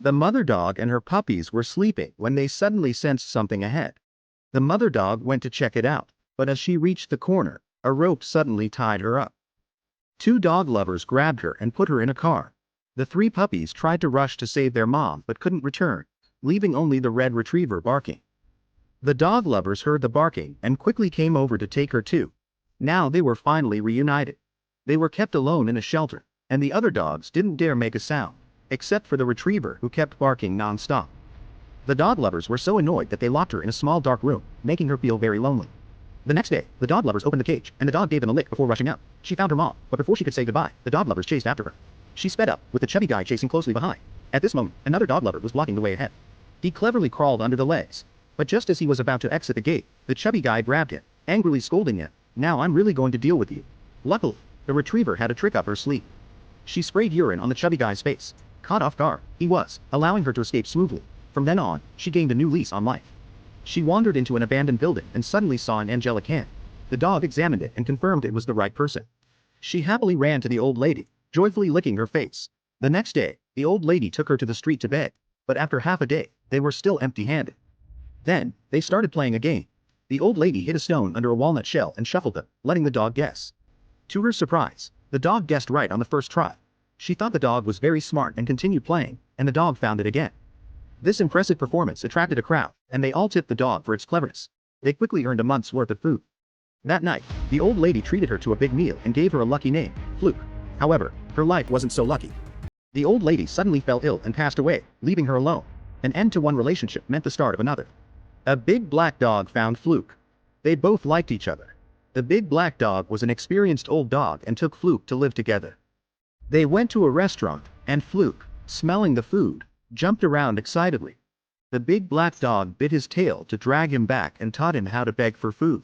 The mother dog and her puppies were sleeping when they suddenly sensed something ahead. The mother dog went to check it out, but as she reached the corner, a rope suddenly tied her up. Two dog lovers grabbed her and put her in a car. The three puppies tried to rush to save their mom but couldn't return, leaving only the red retriever barking. The dog lovers heard the barking and quickly came over to take her too. Now they were finally reunited. They were kept alone in a shelter, and the other dogs didn't dare make a sound, except for the retriever who kept barking non-stop. The dog lovers were so annoyed that they locked her in a small dark room, making her feel very lonely. The next day, the dog lovers opened the cage, and the dog gave them a lick before rushing out. She found her mom, but before she could say goodbye, the dog lovers chased after her. She sped up, with the chubby guy chasing closely behind. At this moment, another dog lover was blocking the way ahead. He cleverly crawled under the legs, but just as he was about to exit the gate, the chubby guy grabbed him, angrily scolding him. "Now I'm really going to deal with you." Luckily, the retriever had a trick up her sleeve. She sprayed urine on the chubby guy's face. Caught off guard, he was, allowing her to escape smoothly. From then on, she gained a new lease on life. She wandered into an abandoned building and suddenly saw an angelic hand. The dog examined it and confirmed it was the right person. She happily ran to the old lady, joyfully licking her face. The next day, the old lady took her to the street to beg, but after half a day, they were still empty-handed. Then, they started playing a game. The old lady hid a stone under a walnut shell and shuffled them, letting the dog guess. To her surprise, the dog guessed right on the first try. She thought the dog was very smart and continued playing, and the dog found it again. This impressive performance attracted a crowd, and they all tipped the dog for its cleverness. They quickly earned a month's worth of food. That night, the old lady treated her to a big meal and gave her a lucky name, Fluke. However, her life wasn't so lucky. The old lady suddenly fell ill and passed away, leaving her alone. An end to one relationship meant the start of another. A big black dog found Fluke. They both liked each other. The big black dog was an experienced old dog and took Fluke to live together. They went to a restaurant, and Fluke, smelling the food, jumped around excitedly. The big black dog bit his tail to drag him back and taught him how to beg for food.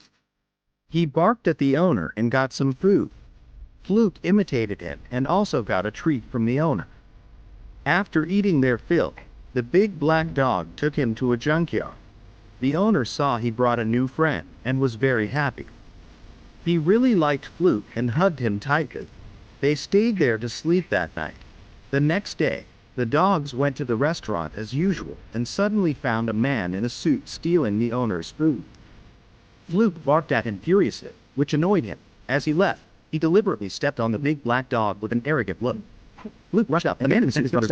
He barked at the owner and got some food. Fluke imitated him and also got a treat from the owner. After eating their fill, the big black dog took him to a junkyard. The owner saw he brought a new friend and was very happy. He really liked Fluke and hugged him tightly. They stayed there to sleep that night. The next day, the dogs went to the restaurant as usual and suddenly found a man in a suit stealing the owner's food. Fluke barked at him furiously, which annoyed him. As he left, he deliberately stepped on the big black dog with an arrogant look. Fluke rushed up and the man in the suit followed.